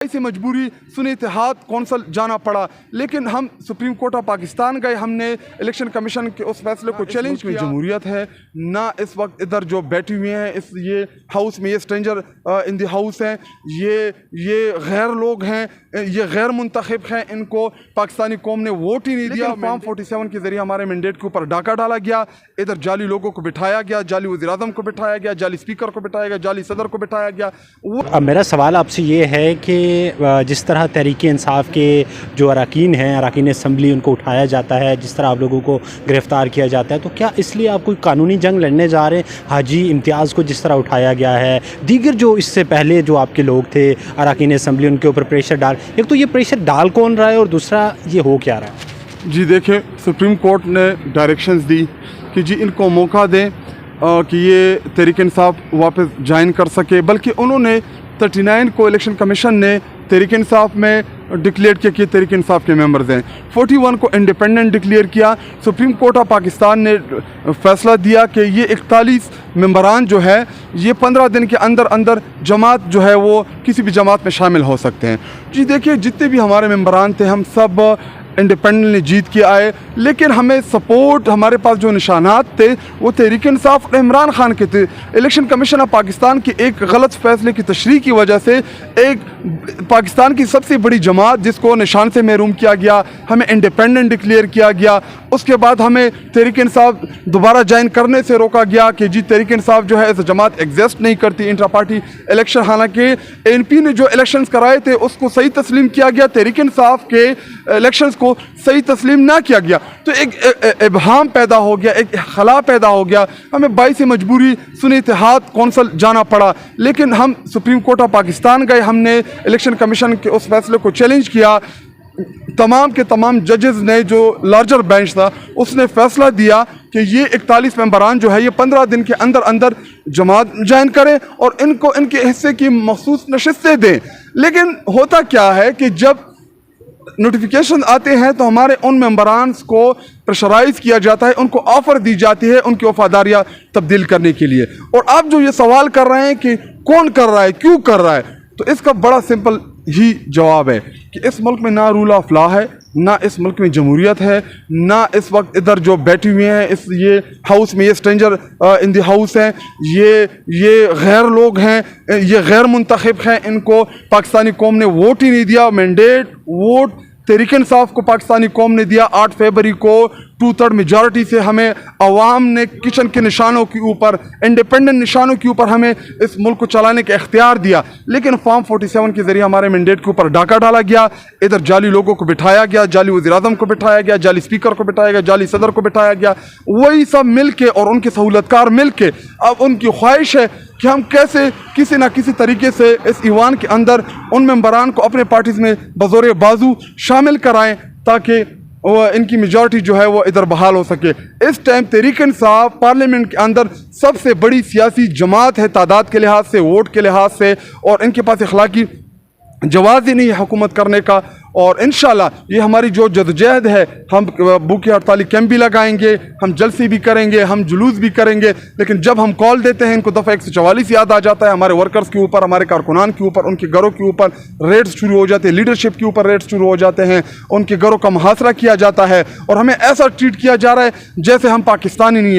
से मजबूरी सुन्नी इत्तेहाद कौंसल जाना पड़ा, लेकिन हम सुप्रीम कोर्ट ऑफ पाकिस्तान गए। हमने इलेक्शन कमीशन के उस फैसले को चैलेंज किया। जमहूरियत है ना, इस वक्त इधर जो बैठी हुए हैं इस ये हाउस में, ये स्ट्रेंजर इन द हाउस हैं, ये गैर लोग हैं, ये गैर मुंतखब हैं, इनको पाकिस्तानी कौम ने वोट ही नहीं दिया। फॉर्म 47 के जरिए हमारे मैंडेट के ऊपर डाका डाला गया, इधर जाली लोगों को बिठाया गया, जाली वज़ीर-ए-आज़म को बिठाया गया, जाली स्पीकर को बिठाया गया, जाली सदर को बिठाया गया। अब मेरा सवाल आपसे ये है कि जिस तरह तहरीक इंसाफ के जो अरकान हैं, अरकान असम्बली, उनको उठाया जाता है, जिस तरह आप लोगों को गिरफ़्तार किया जाता है, तो क्या इसलिए आप कोई कानूनी जंग लड़ने जा रहे हैं? हाजी इम्तियाज़ को जिस तरह उठाया गया है, दीगर जो इससे पहले जो आपके लोग थे अरकान असम्बली, उनके ऊपर प्रेशर डाल, एक तो ये प्रेशर डाल कौन रहा है और दूसरा ये हो क्या रहा है? जी देखिए, सुप्रीम कोर्ट ने डायरेक्शंस दी कि जी इनको मौका दें कि ये तहरीक इंसाफ वापस ज्वाइन कर सके, बल्कि उन्होंने 39 को इलेक्शन कमीशन ने तहरीक इंसाफ में डिक्लेयर किया कि तहरीक इंसाफ के मेंबर्स हैं, 41 को इंडिपेंडेंट डिक्लेयर किया। सुप्रीम कोर्ट ऑफ पाकिस्तान ने फैसला दिया कि ये 41 मेंबरान जो है ये 15 दिन के अंदर अंदर जमात जो है वो किसी भी जमात में शामिल हो सकते हैं। जी देखिए, जितने भी हमारे मेंबरान थे हम सब इंडिपेंडेंटली जीत के आए, लेकिन हमें सपोर्ट, हमारे पास जो निशानात थे वो तहरीक इंसाफ और इमरान खान के थे। इलेक्शन कमीशन ऑफ पाकिस्तान के एक गलत फैसले की तशरीह की वजह से एक पाकिस्तान की सबसे बड़ी जमात जिसको निशान से महरूम किया गया, हमें इंडिपेंडेंट डिक्लेयर किया गया। उसके बाद हमें तहरीक इंसाफ दोबारा ज्वाइन करने से रोका गया कि जी तहरीक इंसाफ जो है इस जमात एग्जिस्ट नहीं करती। इंट्रा पार्टी इलेक्शन, हालांकि एनपी ने जो इलेक्शन कराए थे उसको सही तस्लीम किया गया, तहरीक इंसाफ के इलेक्शन को सही तस्लीम ना किया गया, तो एक इबहाम पैदा हो गया, एक खला पैदा हो गया। हमें 22 से मजबूरी सुन्नी इत्तेहाद कौंसल जाना पड़ा, लेकिन हम सुप्रीम कोर्ट ऑफ पाकिस्तान गए। हमने इलेक्शन कमीशन के उस फैसले को चैलेंज किया। तमाम के तमाम जजेस ने, जो लार्जर बेंच था, उसने फैसला दिया कि ये 41 मेंबरान जो है ये 15 दिन के अंदर अंदर जमात ज्वाइन करें और इनको इनके हिस्से की मखसूस नशिस्तें दें। लेकिन होता क्या है कि जब नोटिफिकेशन आते हैं तो हमारे उन मेंबरान को प्रेशराइज किया जाता है, उनको ऑफ़र दी जाती है उनकी वफादारियाँ तब्दील करने के लिए। और आप जो ये सवाल कर रहे हैं कि कौन कर रहा है, क्यों कर रहा है, तो इसका बड़ा सिंपल ही जवाब है कि इस मुल्क में ना रूल ऑफ लॉ है, ना इस मुल्क में जमहूरियत है, ना इस वक्त इधर जो बैठे हुए हैं इस ये हाउस में, ये स्ट्रेंजर इन द हाउस हैं, ये गैर लोग हैं, ये गैर मुंतखब हैं, इनको पाकिस्तानी कौम ने वोट ही नहीं दिया। मैंडेट वोट तहरीक इंसाफ को पाकिस्तानी कौम ने दिया 8 फरवरी को 2/3 मेजॉरिटी से। हमें अवाम ने किचन के निशानों के ऊपर, इंडिपेंडेंट निशानों के ऊपर हमें इस मुल्क को चलाने का इख्तियार दिया, लेकिन फॉर्म 47 के ज़रिए हमारे मैंडेट के ऊपर डाका डाला गया, इधर जाली लोगों को बिठाया गया, जाली वज़ीर-ए-आज़म को बिठाया गया, जाली स्पीकर को बिठाया गया, जाली सदर को बिठाया गया। वही सब मिल के और उनके सहूलतकार मिल के अब उनकी ख्वाहिश है कि हम कैसे किसी ना किसी तरीके से इस ईवान के अंदर उन मेंबरान को अपने पार्टीज़ में बज़ोर बाजू शामिल कराएं ताकि इनकी मेजॉरिटी जो है वो इधर बहाल हो सके। इस टाइम तहरीक इंसाफ पार्लियामेंट के अंदर सबसे बड़ी सियासी जमात है, तादाद के लिहाज से, वोट के लिहाज से, और इनके पास अखलाकी जवाज़ ही नहीं है हुकूमत करने का। और इंशाल्लाह ये हमारी जो जदोजहद है, हम भूखे हड़ताली कैंप भी लगाएंगे, हम जलसे भी करेंगे, हम जुलूस भी करेंगे, लेकिन जब हम कॉल देते हैं इनको दफ़ा 144 याद आ जाता है। हमारे वर्कर्स के ऊपर, हमारे कारकुनान के ऊपर, उनके घरों के ऊपर रेड्स शुरू हो जाते हैं, लीडरशिप के ऊपर रेड्स शुरू हो जाते हैं, उनके घरों का मुहासरा किया जाता है और हमें ऐसा ट्रीट किया जा रहा है जैसे हम पाकिस्तानी नहीं हैं।